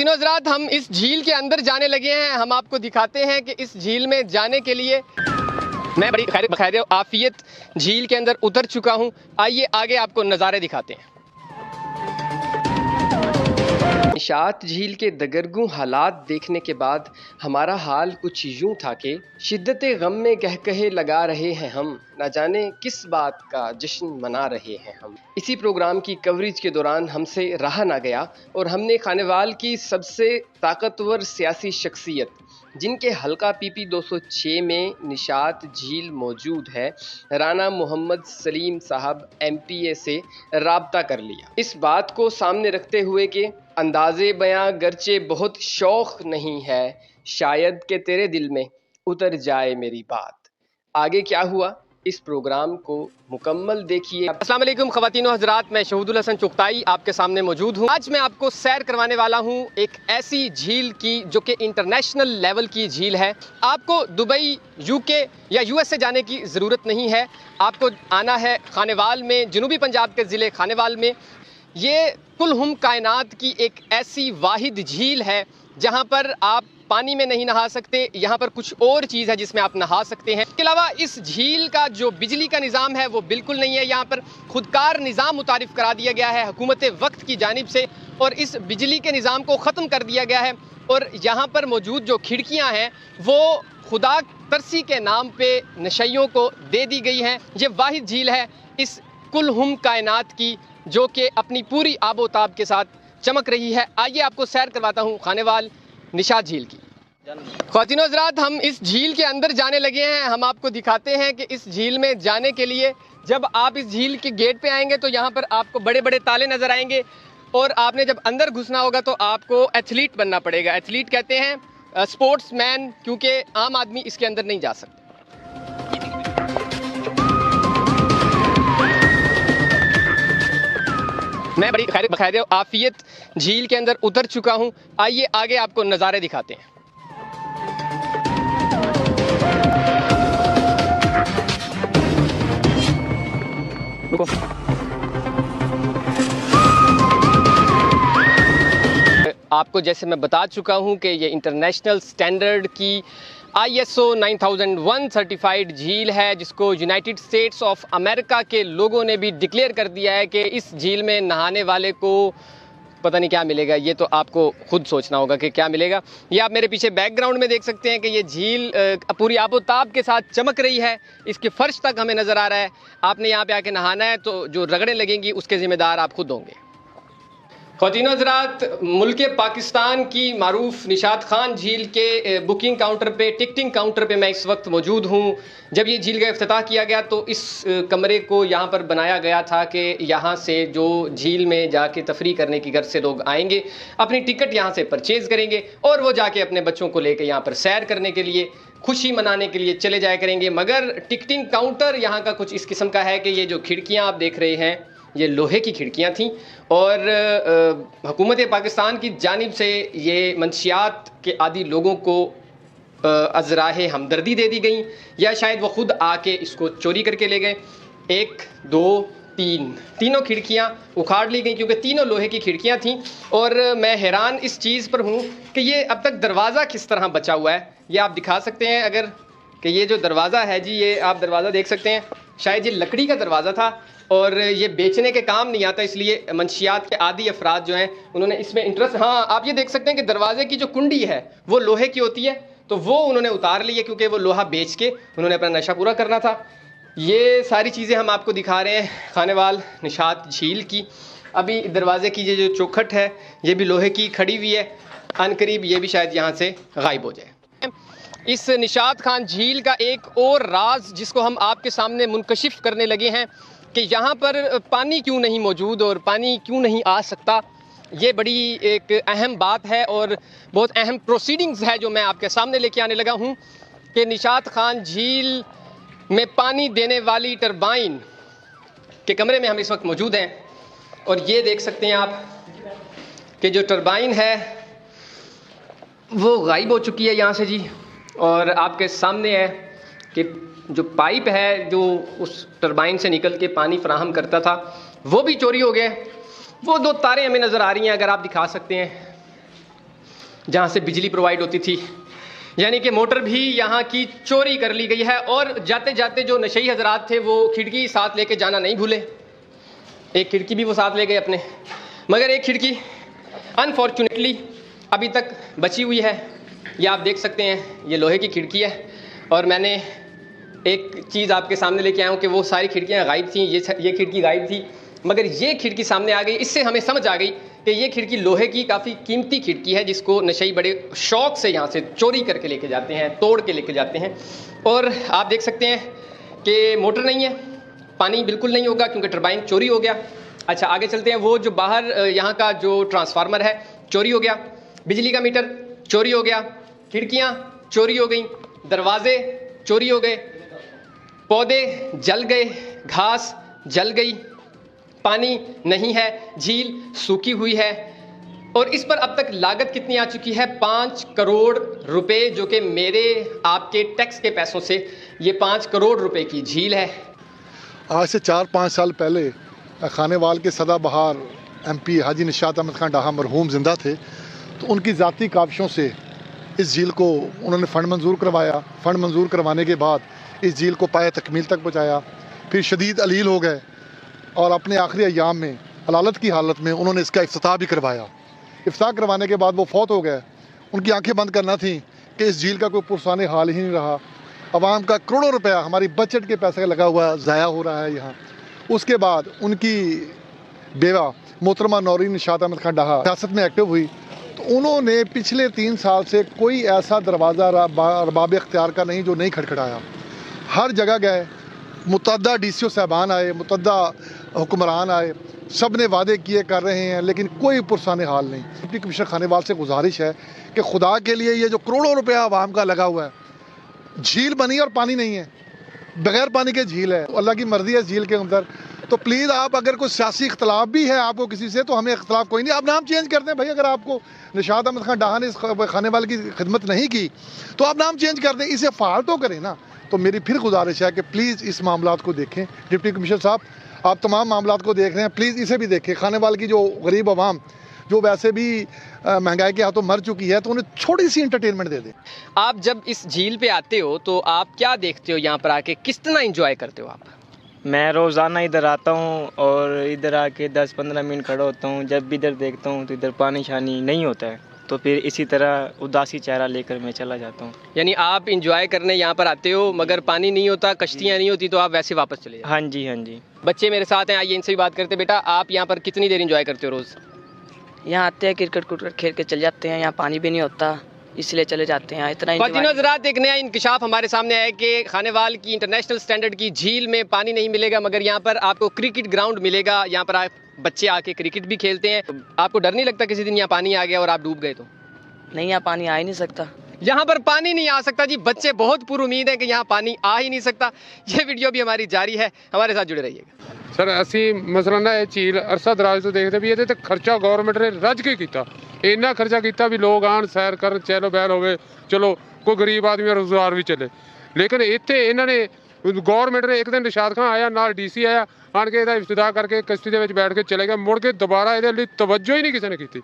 ख्वातीनो हज़रात, हम इस झील के अंदर जाने लगे हैं। हम आपको दिखाते हैं कि इस झील में जाने के लिए मैं बड़ी खैर आफियत झील के अंदर उतर चुका हूं। आइए आगे आपको नज़ारे दिखाते हैं। निशात झील के दगरगू हालात देखने के बाद हमारा हाल कुछ यूं था कि शिद्दत गम में कहकहे लगा रहे हैं हम, ना जाने किस बात का जश्न मना रहे हैं हम। इसी प्रोग्राम की कवरेज के दौरान हमसे रहा ना गया और हमने खानेवाल की सबसे ताकतवर सियासी शख्सियत, जिनके हल्का पीपी 206 में निशात झील मौजूद है, राना मोहम्मद सलीम साहब MPA से राब्ता कर लिया। इस बात को सामने रखते हुए कि अंदाज़े बयां गर्चे बहुत शौक नहीं है, शायद कि तेरे दिल में उतर जाए मेरी बात। आगे क्या हुआ, इस प्रोग्राम को मुकम्मल देखिए। अस्सलाम वालेकुम ख्वातीनो हज़रात, मैं शहूदुल हसन चुगताई आपके सामने मौजूद हूँ। आज मैं आपको सैर करवाने वाला हूँ एक ऐसी झील की जो कि इंटरनेशनल लेवल की झील है। आपको दुबई, UK या USA जाने की ज़रूरत नहीं है। आपको आना है खानेवाल में, जनूबी पंजाब के ज़िले खानेवाल में। ये कुल्हुम कायनात की एक ऐसी वाहिद झील है जहाँ पर आप पानी में नहीं नहा सकते, यहाँ पर कुछ और चीज़ है जिसमें आप नहा सकते हैं। इसके अलावा इस झील का जो बिजली का निज़ाम है वो बिल्कुल नहीं है। यहाँ पर खुदकार निज़ाम मुतारिफ़ करा दिया गया है हुकूमत वक्त की जानिब से, और इस बिजली के निज़ाम को ख़त्म कर दिया गया है। और यहाँ पर मौजूद जो खिड़कियाँ हैं वो खुदा तरसी के नाम पे नशइयों को दे दी गई हैं। ये वाहिद झील है इस कुल्हुम कायनात की जो कि अपनी पूरी आबोताब के साथ चमक रही है। आइए आपको सैर करवाता हूँ खानेवाल निशात झील की। ख्वातीनो हज़रात, हम इस झील के अंदर जाने लगे हैं। हम आपको दिखाते हैं कि इस झील में जाने के लिए जब आप इस झील के गेट पे आएंगे तो यहाँ पर आपको बड़े बड़े ताले नज़र आएंगे, और आपने जब अंदर घुसना होगा तो आपको एथलीट बनना पड़ेगा। एथलीट कहते हैं स्पोर्ट्समैन, क्योंकि आम आदमी इसके अंदर नहीं जा सकता। मैं बड़ी खैर आफियत झील के अंदर उतर चुका हूँ। आइए आगे आपको नज़ारे दिखाते हैं। रुको। आपको जैसे मैं बता चुका हूँ कि ये इंटरनेशनल स्टैंडर्ड की ISO 9001 सर्टिफाइड झील है, जिसको यूनाइटेड स्टेट्स ऑफ अमेरिका के लोगों ने भी डिक्लेयर कर दिया है कि इस झील में नहाने वाले को पता नहीं क्या मिलेगा। ये तो आपको खुद सोचना होगा कि क्या मिलेगा। ये आप मेरे पीछे बैकग्राउंड में देख सकते हैं कि ये झील पूरी आबोताब के साथ चमक रही है। इसके फर्श तक हमें नज़र आ रहा है। आपने यहाँ पे आके नहाना है तो जो रगड़ें लगेंगी उसके ज़िम्मेदार आप खुद होंगे। ख्वातीनो हज़रात, मुल्क पाकिस्तान की मारूफ निशात खान झील के बुकिंग काउंटर पे, टिकटिंग काउंटर पे मैं इस वक्त मौजूद हूँ। जब ये झील का इफ्तिताह किया गया तो इस कमरे को यहाँ पर बनाया गया था कि यहाँ से जो झील में जाके तफरीह करने की गर्ज से लोग आएंगे, अपनी टिकट यहाँ से परचेज़ करेंगे और वो जाके अपने बच्चों को लेकर यहाँ पर सैर करने के लिए, खुशी मनाने के लिए चले जाया करेंगे। मगर टिकटिंग काउंटर यहाँ का कुछ इस किस्म का है कि ये जो खिड़कियाँ आप देख रहे हैं ये लोहे की खिड़कियाँ थीं, और हुकूमत पाकिस्तान की जानिब से ये मंशियात के आदि लोगों को अज़राहे हमदर्दी दे दी गई, या शायद वो ख़ुद आके इसको चोरी करके ले गए। 1, 2, 3 तीनों खिड़कियाँ उखाड़ ली गई क्योंकि तीनों लोहे की खिड़कियाँ थीं। और मैं हैरान इस चीज़ पर हूँ कि ये अब तक दरवाज़ा किस तरह बचा हुआ है। ये आप दिखा सकते हैं अगर, कि ये जो दरवाज़ा है जी, ये आप दरवाज़ा देख सकते हैं। शायद ये लकड़ी का दरवाज़ा था और ये बेचने के काम नहीं आता, इसलिए मंशियात के आदी अफराद जो हैं उन्होंने इसमें इंटरेस्ट। हाँ, आप ये देख सकते हैं कि दरवाजे की जो कुंडी है वो लोहे की होती है, तो वो उन्होंने उतार ली है क्योंकि वो लोहा बेच के उन्होंने अपना नशा पूरा करना था। ये सारी चीज़ें हम आपको दिखा रहे हैं खानेवाल निशात झील की। अभी दरवाजे की ये जो चौखट है ये भी लोहे की खड़ी हुई है, अनकरीब ये भी शायद यहाँ से गायब हो जाए। इस निशात खान झील का एक और राज जिसको हम आपके सामने मुनकशिफ करने लगे हैं कि यहाँ पर पानी क्यों नहीं मौजूद और पानी क्यों नहीं आ सकता, ये बड़ी एक अहम बात है और बहुत अहम प्रोसीडिंग्स है जो मैं आपके सामने लेके आने लगा हूँ कि निशात खान झील में पानी देने वाली टरबाइन के कमरे में हम इस वक्त मौजूद हैं। और ये देख सकते हैं आप कि जो टरबाइन है वो गायब हो चुकी है यहाँ से जी, और आपके सामने है कि जो पाइप है जो उस टरबाइन से निकल के पानी फराहम करता था वो भी चोरी हो गया। वो 2 तारें हमें नज़र आ रही हैं, अगर आप दिखा सकते हैं जहाँ से बिजली प्रोवाइड होती थी, यानी कि मोटर भी यहाँ की चोरी कर ली गई है। और जाते जाते जो नशई हजरात थे वो खिड़की साथ लेके जाना नहीं भूले, एक खिड़की भी वो साथ ले गए अपने, मगर एक खिड़की अनफॉर्चुनेटली अभी तक बची हुई है। ये आप देख सकते हैं, ये लोहे की खिड़की है और मैंने एक चीज़ आपके सामने लेके आया हूँ कि वो सारी खिड़कियाँ गायब थी, ये खिड़की गायब थी, मगर ये खिड़की सामने आ गई। इससे हमें समझ आ गई कि ये खिड़की लोहे की काफ़ी कीमती खिड़की है, जिसको नशई बड़े शौक़ से यहाँ से चोरी करके लेके जाते हैं, तोड़ के लेके जाते हैं। और आप देख सकते हैं कि मोटर नहीं है, पानी बिल्कुल नहीं होगा क्योंकि टरबाइन चोरी हो गया। अच्छा, आगे चलते हैं। वो जो बाहर यहाँ का जो ट्रांसफार्मर है चोरी हो गया, बिजली का मीटर चोरी हो गया, खिड़कियाँ चोरी हो गई, दरवाजे चोरी हो गए, पौधे जल गए, घास जल गई, पानी नहीं है, झील सूखी हुई है। और इस पर अब तक लागत कितनी आ चुकी है? 5 करोड़ रुपए, जो कि मेरे आपके टैक्स के पैसों से ये 5 करोड़ रुपए की झील है। आज से 4-5 साल पहले खानेवाल के सदाबहार MP हाजी निशात अहमद खान डाहा मरहूम ज़िंदा थे, तो उनकी ज़ाती काविशों से इस झील को उन्होंने फ़ंड मंजूर करवाया। फ़ंड मंजूर करवाने के बाद इस झील को पाए तकमील तक पहुँचाया। फिर शदीद अलील हो गए और अपने आखिरी अयाम में हलालत की हालत में उन्होंने इसका इफ्तिताह भी करवाया। इफ्तिताह करवाने के बाद वो फौत हो गए। उनकी आंखें बंद करना थी कि इस झील का कोई पुरसाने हाल ही नहीं रहा। अवाम का करोड़ों रुपया, हमारी बजट के पैसे लगा हुआ ज़ाया हो रहा है यहाँ। उसके बाद उनकी बेवा मोहतरमा नौरीन निशात अहमद खान डाहा सियासत में एक्टिव हुई, तो उन्होंने पिछले 3 साल से कोई ऐसा दरवाज़ा अरबाब इख्तियार का नहीं जो नहीं खटखटाया। हर जगह गए, मुतअद्दा DCO साहबान आए, मुतअद्दा हुक्मरान आए, सब ने वादे किए कर रहे हैं, लेकिन कोई पुरसाने हाल नहीं। डिप्टी कमिश्नर खानेवाल से गुजारिश है कि खुदा के लिए ये जो करोड़ों रुपया आवाम का लगा हुआ है, झील बनी और पानी नहीं है, बगैर पानी के झील है, अल्लाह की मर्जी है इस झील के अंदर। तो प्लीज़ आप, अगर कोई सियासी इख्तलाफ भी है आपको किसी से, तो हमें इख्तलाफ कोई नहीं, आप नाम चेंज कर दें भाई। अगर आपको निशात अहमद खान डाहा ने इस खानेवाल की खिदमत नहीं की तो आप नाम चेंज कर दें, इसे फ़ाल तो करें ना। तो मेरी फिर गुजारिश है कि प्लीज़ इस मामलात को देखें। डिप्टी कमिश्नर साहब, आप तमाम मामलात को देख रहे हैं, प्लीज़ इसे भी देखें। खानेवाल की जो गरीब आवाम जो वैसे भी महंगाई के हाथों मर चुकी है, तो उन्हें थोड़ी सी इंटरटेनमेंट दे दें। आप जब इस झील पे आते हो तो आप क्या देखते हो यहाँ पर आके, किस तरह इंजॉय करते हो आप? मैं रोज़ाना इधर आता हूँ और इधर आके 10-15 मिनट खड़ा होता हूँ। जब भी इधर देखता हूँ तो इधर पानी शानी नहीं होता है, तो फिर इसी तरह उदासी चेहरा लेकर मैं चला जाता हूँ। यानी आप इंजॉय करने यहाँ पर आते हो, मगर पानी नहीं होता, कश्तियाँ नहीं होती, तो आप वैसे वापस चले जाते? हाँ जी, हाँ जी। बच्चे मेरे साथ हैं, आइए इनसे भी बात करते। बेटा, आप यहाँ पर कितनी देर इंजॉय करते हो रोज़? यहाँ आते हैं, क्रिकेट खेल के चले जाते हैं। यहाँ पानी भी नहीं होता, इसलिए चले जाते हैं। इतना ख्वातीन हज़रात, एक नया इंकशाफ हमारे सामने आया कि खानेवाल की इंटरनेशनल स्टैंडर्ड की झील में पानी नहीं मिलेगा, मगर यहाँ पर आपको क्रिकेट ग्राउंड मिलेगा। यहाँ पर आप बच्चे आके क्रिकेट भी खेलते हैं। आपको डर नहीं लगता किसी दिन यहाँ पानी आ गया और आप डूब गए तो? नहीं, यहाँ पानी आ ही नहीं सकता। यहाँ पर पानी नहीं आ सकता जी। बच्चे बहुत पुरुमीद है कि यहाँ पानी आ ही नहीं सकता। ये वीडियो भी हमारी जारी है, हमारे साथ जुड़े रहिएगा। सर, ਅਸੀਂ ਮਸਲਾ ਨਾ ਇਹ ਝੀਲ ਅਰਸਾ ਦਰਾਜ ਤੋਂ ਦੇਖਦੇ ਵੀ ਇਹਦੇ ਤੇ ਖਰਚਾ ਗਵਰਨਮੈਂਟ ਨੇ ਰੱਜ ਕੇ ਕੀਤਾ। ਇੰਨਾ ਖਰਚਾ ਕੀਤਾ ਵੀ ਲੋਕ ਆਣ ਸੈਰ ਕਰਨ, ਚਹਿਲ ਪਹਿਲ ਹੋਵੇ, ਚਲੋ ਕੋਈ ਗਰੀਬ ਆਦਮੀ ਦਾ ਰੁਜ਼ਗਾਰ ਵੀ ਚੱਲੇ। ਲੇਕਿਨ ਇੱਥੇ ਇਹਨਾਂ ਨੇ ਗਵਰਨਮੈਂਟ ਨੇ ਇੱਕ ਦਿਨ ਨਿਸ਼ਾਤ ਖਾਨ ਆਇਆ, ਨਾਲ DC ਆਇਆ, ਆਣ ਕੇ ਇਹਦਾ ਇਫਤਿਤਾਹ ਕਰਕੇ ਕਿਸ਼ਤੀ ਦੇ ਵਿੱਚ ਬੈਠ ਕੇ ਚਲੇ ਗਿਆ। ਮੁੜ ਕੇ ਦੁਬਾਰਾ ਇਹਦੇ ਲਈ ਤਵੱਜੋ ਹੀ ਨਹੀਂ ਕਿਸੇ ਨੇ ਕੀਤੀ।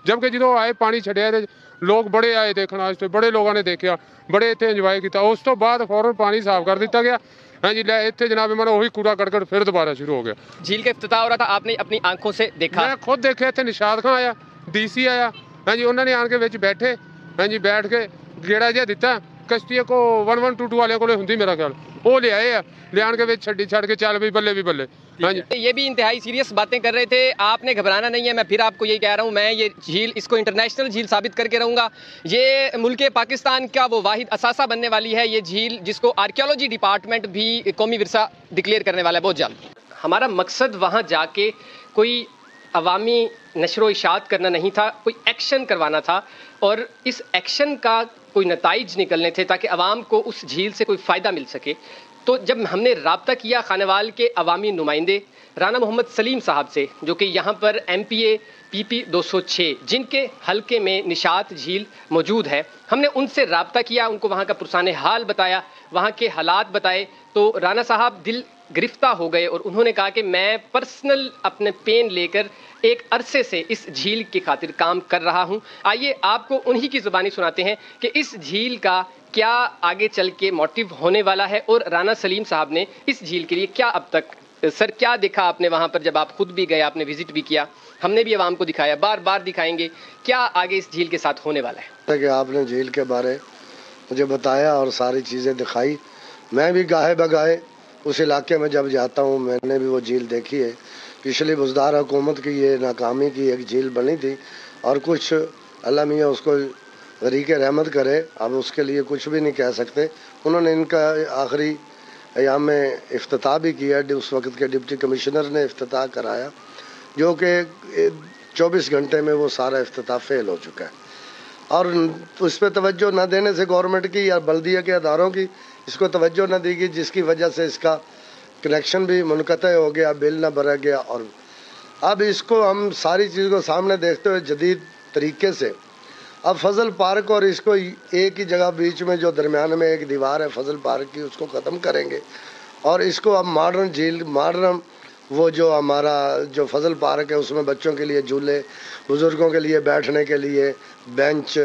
ਜਦਕਿ ਜਦੋਂ ਆਏ ਪਾਣੀ ਛੱਡਿਆ ਇਹਦੇ ਲੋਕ ਬੜੇ ਆਏ ਦੇਖਣ ਵਾਸਤੇ, ਬੜੇ ਲੋਕਾਂ ਨੇ ਦੇਖਿਆ, ਬੜੇ ਇੱਥੇ ਇੰਜੋਏ ਕੀਤਾ। ਉਸ ਤੋਂ ਬਾਅਦ ਫੌਰਨ ਪਾਣੀ साफ कर ਦਿੱਤਾ ਗਿਆ। हाँ जी, इतने जनाब मैंने वही कूड़ा करकट फिर दोबारा शुरू हो गया। झील का इफ्तिताह हो रहा था, आपने अपनी आंखों से देखा? मैं खुद देखा। इतने निशात खान आया, DC आया, हाँ जी, उन्होंने आन के विच बैठे, हाँ जी, बैठ के गेड़ा जिहा दिता। कश्ती को 1122 वाले को होंगी मेरा ख्याल, वो ले आए, ले आन के विच छड़ के चल भी बल्ले भी बल्ले। हाँ जी, ये भी इंतहाई सीरियस बातें कर रहे थे। आपने घबराना नहीं है, मैं फिर आपको यही कह रहा हूँ, मैं ये झील, इसको इंटरनेशनल झील साबित करके रहूँगा। ये मुल्क पाकिस्तान का वो वाहिद असासा बनने वाली है ये झील, जिसको आर्कियोलॉजी डिपार्टमेंट भी कौमी विरसा डिक्लेयर करने वाला है बहुत जल्द। हमारा मकसद वहाँ जाके कोई अवामी नशरो इशात करना नहीं था, कोई एक्शन करवाना था, और इस एक्शन का कोई नताइज निकलने थे ताकि आवाम को उस झील से कोई फ़ायदा मिल सके। तो जब हमने रब्ता किया खानेवाल के अवामी नुमाइंदे राना मोहम्मद सलीम साहब से, जो कि यहाँ पर MPA PP 206 जिनके हलके में निशात झील मौजूद है, हमने उनसे रब्ता किया, उनको वहाँ का पुरसाने हाल बताया, वहाँ के हालात बताए। तो राना साहब दिल गिरफ्तार हो गए और उन्होंने कहा कि मैं पर्सनल अपने पेन लेकर एक अरसे से इस झील की खातिर काम कर रहा हूं। आइए आपको उन्हीं की ज़ुबानी सुनाते हैं कि इस झील का क्या आगे चल के मोटिव होने वाला है और राना सलीम साहब ने इस झील के लिए क्या अब तक, सर क्या देखा आपने वहाँ पर जब आप खुद भी गए, आपने विजिट भी किया, हमने भी आवाम को दिखाया, बार बार दिखाएंगे, क्या आगे इस झील के साथ होने वाला है? कि आपने झील के बारे मुझे बताया और सारी चीज़ें दिखाई। मैं भी गाहे बगाहे उस इलाके में जब जाता हूँ, मैंने भी वो झील देखी है। पिछली बुज़दार हुकूमत की ये नाकामी की एक झील बनी थी और कुछ अल्लाह मियाँ उसको गरीक़ रहमत करे, अब उसके लिए कुछ भी नहीं कह सकते। उन्होंने इनका आखिरी अयाम में इफ्तिताह भी किया, उस वक्त के डिप्टी कमिश्नर ने इफ्तिताह कराया, जो कि 24 घंटे में वो सारा इफ्तिताह फेल हो चुका है। और उस पर तवज्जो न देने से गवर्नमेंट की या बल्दिया के अदारों की इसको तवज्जो न दी गई, जिसकी वजह से इसका कनेक्शन भी मुनक़ता हो गया, बिल न भरा गया। और अब इसको हम सारी चीज़ को सामने देखते हुए जदीद तरीके से अब फजल पार्क और इसको एक ही जगह बीच में जो दरमियान में एक दीवार है फजल पार्क की, उसको ख़त्म करेंगे और इसको अब मॉडर्न झील, मॉडर्न वो जो हमारा जो फजल पार्क है उसमें बच्चों के लिए झूले, बुज़ुर्गों के लिए बैठने के लिए बेंच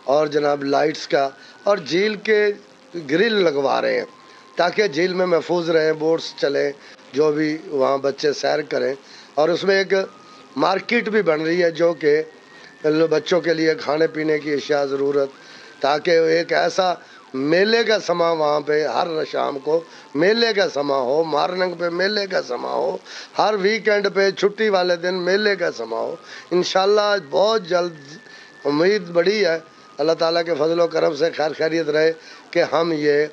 और जनाब लाइट्स का, और झील के ग्रिल लगवा रहे हैं ताकि झील में महफूज रहें, बोट्स चलें, जो भी वहाँ बच्चे सैर करें। और उसमें एक मार्केट भी बन रही है जो कि बच्चों के लिए खाने पीने की अशिया ज़रूरत, ताकि एक ऐसा मेले का समा वहाँ पे हर शाम को मेले का समा हो, मॉर्निंग पे मेले का समा हो, हर वीकेंड पे छुट्टी वाले दिन मेले का समा हो। इंशाल्लाह बहुत जल्द उम्मीद बड़ी है, अल्लाह ताला के फजल व करम से खैर खैरियत रहे कि हम ये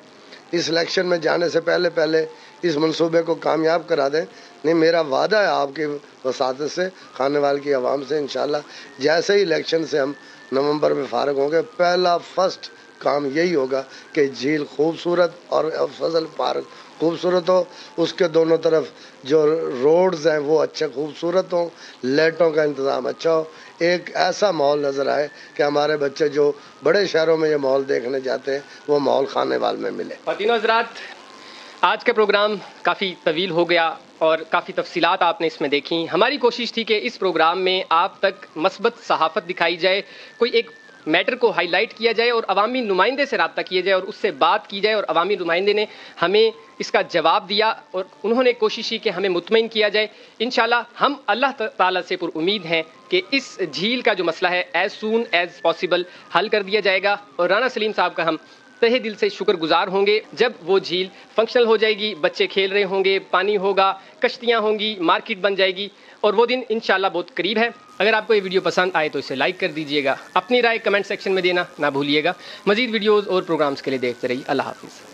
इस इलेक्शन में जाने से पहले पहले इस मंसूबे को कामयाब करा दें। नहीं, मेरा वादा है आपकी वसादत से, खानेवाल की आवाम से, इंशाल्लाह जैसे ही इलेक्शन से हम नवंबर में फारग होंगे, पहला फर्स्ट काम यही होगा कि झील खूबसूरत और फजल पार्क खूबसूरत हो, उसके दोनों तरफ जो रोड्स हैं वो अच्छे खूबसूरत हों, लाइटों का इंतज़ाम अच्छा हो, एक ऐसा माहौल नज़र आए कि हमारे बच्चे जो बड़े शहरों में ये माहौल देखने जाते हैं वो माहौल खानेवाल में मिले। ख़वातीन हज़रात, आज का प्रोग्राम काफ़ी तवील हो गया और काफ़ी तफसीलात आपने इसमें देखी। हमारी कोशिश थी कि इस प्रोग्राम में आप तक मस्बत सहाफ़त दिखाई जाए, कोई एक मैटर को हाईलाइट किया जाए और अवामी नुमाइंदे से रब्ता किया जाए और उससे बात की जाए, और अवामी नुमाइंदे ने हमें इसका जवाब दिया और उन्होंने कोशिश की कि हमें मुतमईन किया जाए। इंशाल्लाह हम अल्लाह ताला से पुर उम्मीद हैं कि इस झील का जो मसला है एज़ सून एज़ पॉसिबल हल कर दिया जाएगा और राना सलीम साहब का हम तहे दिल से शुक्रगुजार होंगे जब वो झील फंक्शनल हो जाएगी, बच्चे खेल रहे होंगे, पानी होगा, कश्तियाँ होंगी, मार्केट बन जाएगी और वो दिन इंशाल्लाह बहुत करीब है। अगर आपको ये वीडियो पसंद आए तो इसे लाइक कर दीजिएगा, अपनी राय कमेंट सेक्शन में देना ना भूलिएगा। मज़ीद वीडियोज़ और प्रोग्राम्स के लिए देखते रहिए। अल्लाह हाफ़िज़।